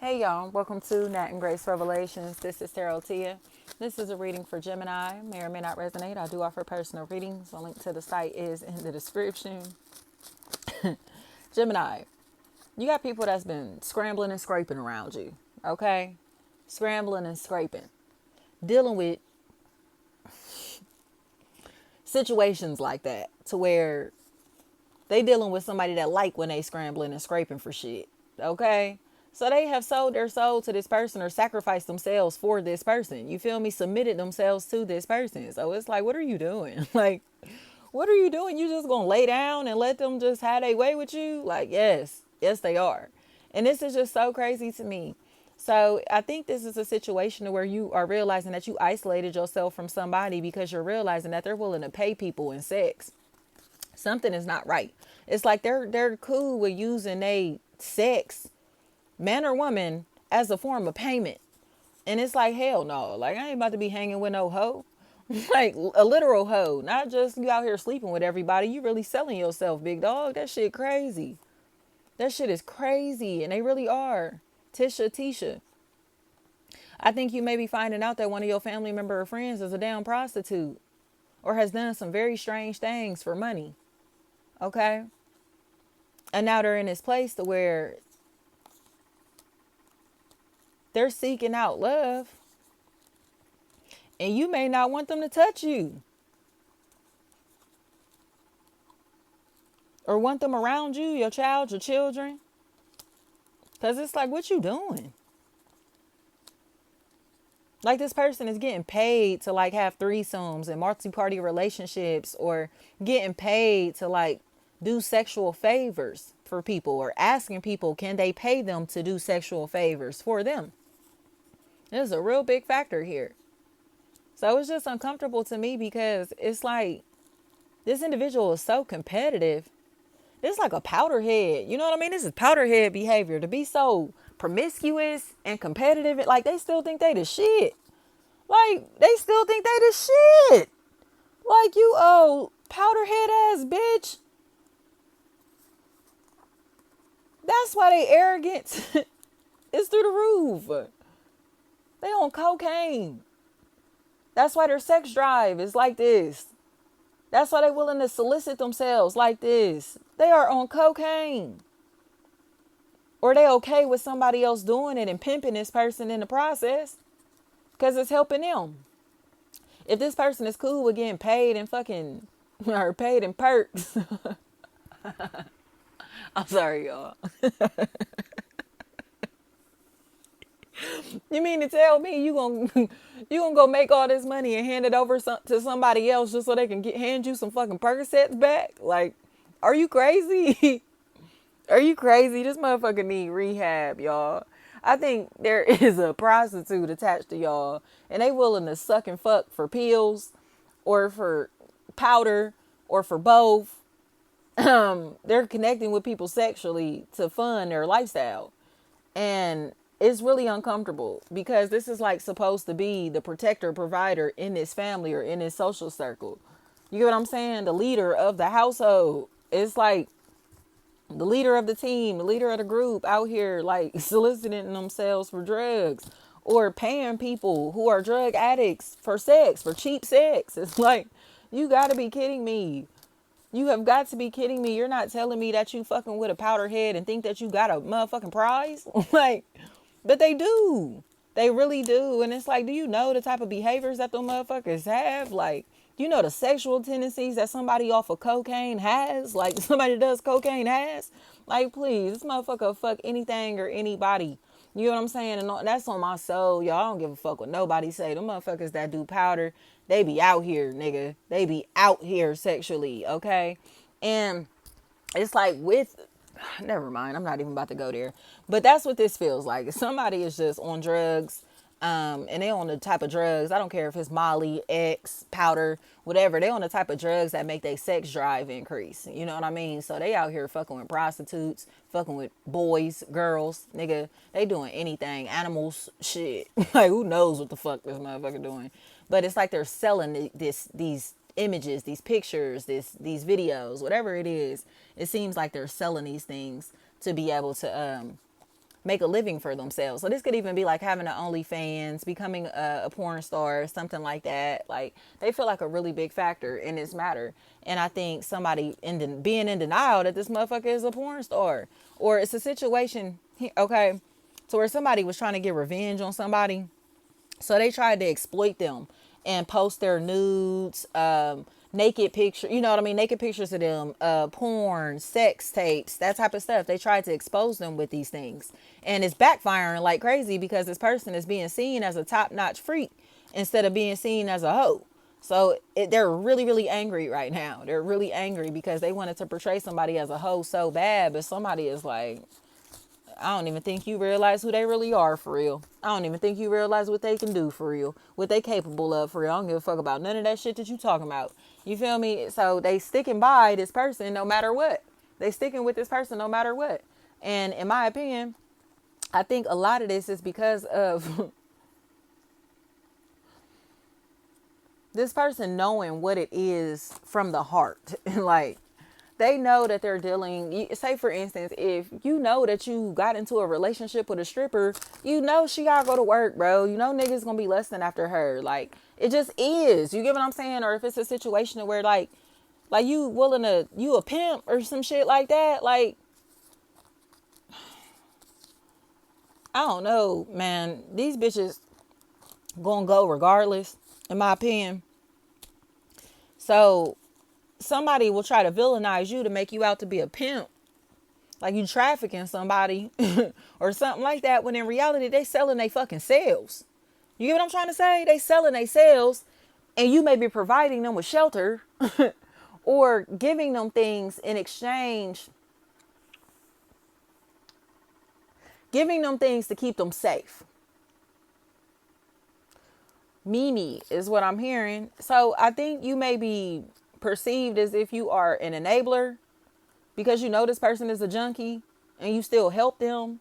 Hey y'all, welcome to Nat and Grace Revelations. This is Tarot Tia. This is a reading for Gemini. May or may not resonate. I do offer personal readings. The link to the site is in the description. Gemini, you got people that's been scrambling and scraping around you, okay? Scrambling and scraping. Dealing with situations like that to where they dealing with somebody that like when they scrambling and scraping for shit, okay? So they have sold their soul to this person or sacrificed themselves for this person. You feel me? Submitted themselves to this person. So it's like, what are you doing? Like, what are you doing? You just gonna lay down and let them just have their way with you? Like, yes, they are. And this is just so crazy to me. So I think this is a situation where you are realizing that you isolated yourself from somebody because you're realizing that they're willing to pay people in sex. Something is not right. It's like they're cool with using a sex, man or woman, as a form of payment. And it's like, hell no. Like, I ain't about to be hanging with no hoe. Like, a literal hoe. Not just you out here sleeping with everybody. You really selling yourself, big dog. That shit crazy. That shit is crazy. And they really are. Tisha. I think you may be finding out that one of your family member or friends is a damn prostitute. Or has done some very strange things for money. Okay? And now they're in this place to where they're seeking out love. And you may not want them to touch you. Or want them around you, your child, your children. Because it's like, what you doing? Like, this person is getting paid to like have threesomes and multi-party relationships, or getting paid to like do sexual favors for people, or asking people, can they pay them to do sexual favors for them? There's a real big factor here. So it's just uncomfortable to me because it's like this individual is so competitive. It's like a powderhead. You know what I mean? This is powderhead behavior, to be so promiscuous and competitive. Like, they still think they the shit. Like, they still think they the shit. Like, you powderhead ass bitch. That's why they arrogance is through the roof. They on cocaine. That's why their sex drive is like this. That's why they're willing to solicit themselves like this. They are on cocaine. Or they okay with somebody else doing it and pimping this person in the process because it's helping them. If this person is cool with getting paid and fucking, or paid in perks. I'm sorry, y'all. You mean to tell me you gonna go make all this money and hand it over to somebody else just so they can hand you some fucking Percocets back? Like, are you crazy? Are you crazy? This motherfucker need rehab, y'all. I think there is a prostitute attached to y'all, and they willing to suck and fuck for pills, or for powder, or for both. They're connecting with people sexually to fund their lifestyle, and it's really uncomfortable because this is like supposed to be the protector, provider in this family or in this social circle. You get what I'm saying? The leader of the household. It's like the leader of the team, the leader of the group out here like soliciting themselves for drugs, or paying people who are drug addicts for sex, for cheap sex. It's like, you gotta be kidding me. You have got to be kidding me. You're not telling me that you fucking with a powder head and think that you got a motherfucking prize? Like, but they do. They really do. And it's like, do you know the type of behaviors that them motherfuckers have? Like, you know the sexual tendencies that somebody off of cocaine has? Like, somebody that does cocaine has? Like, please, this motherfucker fuck anything or anybody. You know what I'm saying? And that's on my soul, y'all. I don't give a fuck what nobody say. Them motherfuckers that do powder, they be out here, nigga. They be out here sexually, okay? And it's like never mind. I'm not even about to go there. But that's what this feels like. If somebody is just on drugs, and they on the type of drugs, I don't care if it's Molly, X, powder, whatever. They on the type of drugs that make their sex drive increase. You know what I mean? So they out here fucking with prostitutes, fucking with boys, girls, nigga. They doing anything, animals, shit. Like, who knows what the fuck this motherfucker doing? But it's like they're selling these images, these pictures, these videos, whatever it is. It seems like they're selling these things to be able to make a living for themselves. So this could even be like having an OnlyFans, becoming a porn star, something like that. Like they feel like a really big factor in this matter. And I think somebody being in denial that this motherfucker is a porn star, or it's a situation, okay, so where somebody was trying to get revenge on somebody, so they tried to exploit them and post their nudes, naked picture, you know what I mean? Naked pictures of them, porn, sex tapes, that type of stuff. They tried to expose them with these things. And it's backfiring like crazy because this person is being seen as a top-notch freak instead of being seen as a hoe. So they're really, really angry right now. They're really angry because they wanted to portray somebody as a hoe so bad, but somebody is like, I don't even think you realize who they really are for real. I don't even think you realize what they can do for real, what they capable of for real. I don't give a fuck about none of that shit that you talking about. You feel me? So they sticking by this person no matter what. They sticking with this person no matter what. And in my opinion, I think a lot of this is because of this person knowing what it is from the heart. Like, they know that they're dealing, say for instance, if you know that you got into a relationship with a stripper, you know she gotta go to work, bro. You know niggas gonna be lusting after her. Like, it just is. You get what I'm saying? Or if it's a situation where like you willing to, you a pimp or some shit like that, like, I don't know, man. These bitches gonna go regardless, in my opinion. So somebody will try to villainize you to make you out to be a pimp, like you trafficking somebody or something like that, when in reality they selling they fucking sales. You get what I'm trying to say? They selling they sales, and you may be providing them with shelter or giving them things in exchange, giving them things to keep them safe. Mimi is what I'm hearing. So I think you may be perceived as if you are an enabler because you know this person is a junkie and you still help them,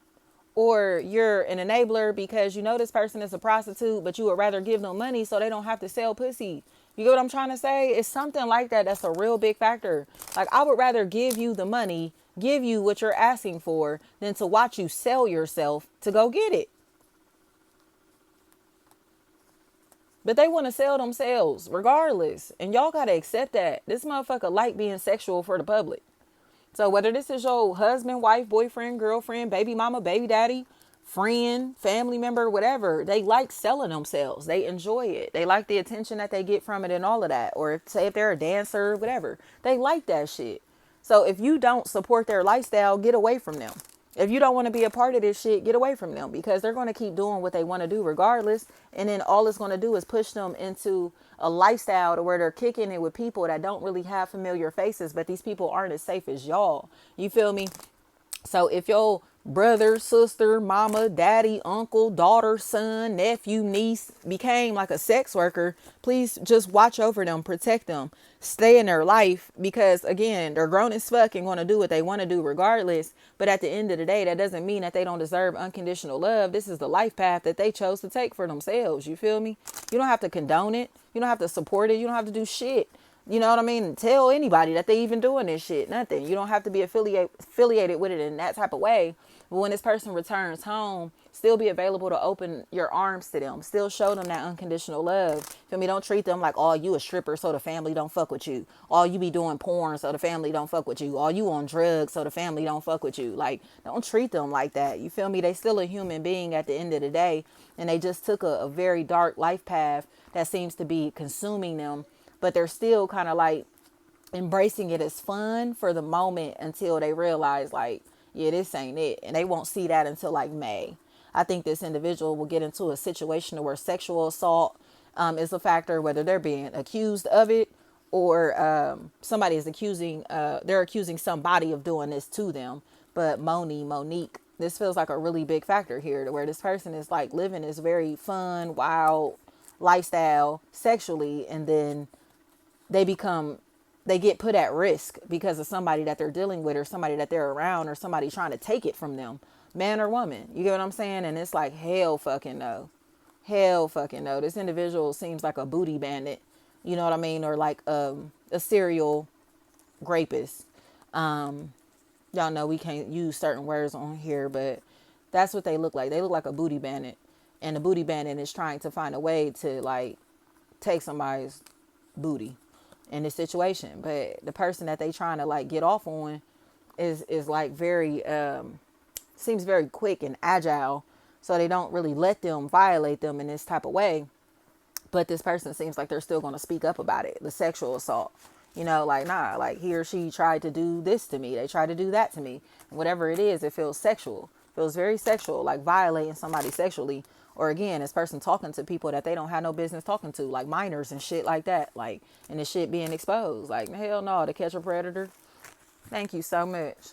or you're an enabler because you know this person is a prostitute but you would rather give them money so they don't have to sell pussy. You get what I'm trying to say? It's something like that. That's a real big factor. Like, I would rather give you the money, give you what you're asking for, than to watch you sell yourself to go get it. But they want to sell themselves regardless. And y'all got to accept that. This motherfucker like being sexual for the public. So whether this is your husband, wife, boyfriend, girlfriend, baby mama, baby daddy, friend, family member, whatever, they like selling themselves. They enjoy it. They like the attention that they get from it and all of that. Or say if they're a dancer, whatever, they like that shit. So if you don't support their lifestyle, get away from them. If you don't want to be a part of this shit, get away from them, because they're going to keep doing what they want to do regardless. And then all it's going to do is push them into a lifestyle to where they're kicking it with people that don't really have familiar faces, but these people aren't as safe as y'all. You feel me? So if your brother, sister, mama, daddy, uncle, daughter, son, nephew, niece became like a sex worker, please just watch over them, protect them, stay in their life, because again, they're grown as fuck and going to do what they want to do regardless. But at the end of the day, that doesn't mean that they don't deserve unconditional love. This is the life path that they chose to take for themselves. You feel me? You don't have to condone it. You don't have to support it. You don't have to do shit. You know what I mean? Tell anybody that they even doing this shit. Nothing. You don't have to be affiliated with it in that type of way. But when this person returns home, still be available to open your arms to them. Still show them that unconditional love. Feel me? Don't treat them like, oh, you a stripper so the family don't fuck with you. All you be doing porn so the family don't fuck with you. All you on drugs so the family don't fuck with you. Like, don't treat them like that. You feel me? They still a human being at the end of the day. And they just took a very dark life path that seems to be consuming them. But they're still kind of like embracing it as fun for the moment until they realize like, yeah, this ain't it. And they won't see that until like May. I think this individual will get into a situation where sexual assault is a factor, whether they're being accused of it or somebody is they're accusing somebody of doing this to them. But Monique, this feels like a really big factor here, to where this person is like living this very fun, wild lifestyle sexually, and then they get put at risk because of somebody that they're dealing with, or somebody that they're around, or somebody trying to take it from them, man or woman. You get what I'm saying? And it's like, hell fucking no. Hell fucking no. This individual seems like a booty bandit. You know what I mean? Or like a serial rapist. Y'all know we can't use certain words on here, but That's what they look like. They look like a booty bandit. And the booty bandit is trying to find a way to like take somebody's booty in this situation. But the person that they trying to like get off on is like very seems very quick and agile. So they don't really let them violate them in this type of way. But this person seems like they're still going to speak up about it. The sexual assault, you know, like, nah, like he or she tried to do this to me. They tried to do that to me. And whatever it is, it feels sexual. It feels very sexual, like violating somebody sexually. Or again, this person talking to people that they don't have no business talking to, like minors and shit like that. Like, and the shit being exposed. Like, hell no, to catch a predator. Thank you so much.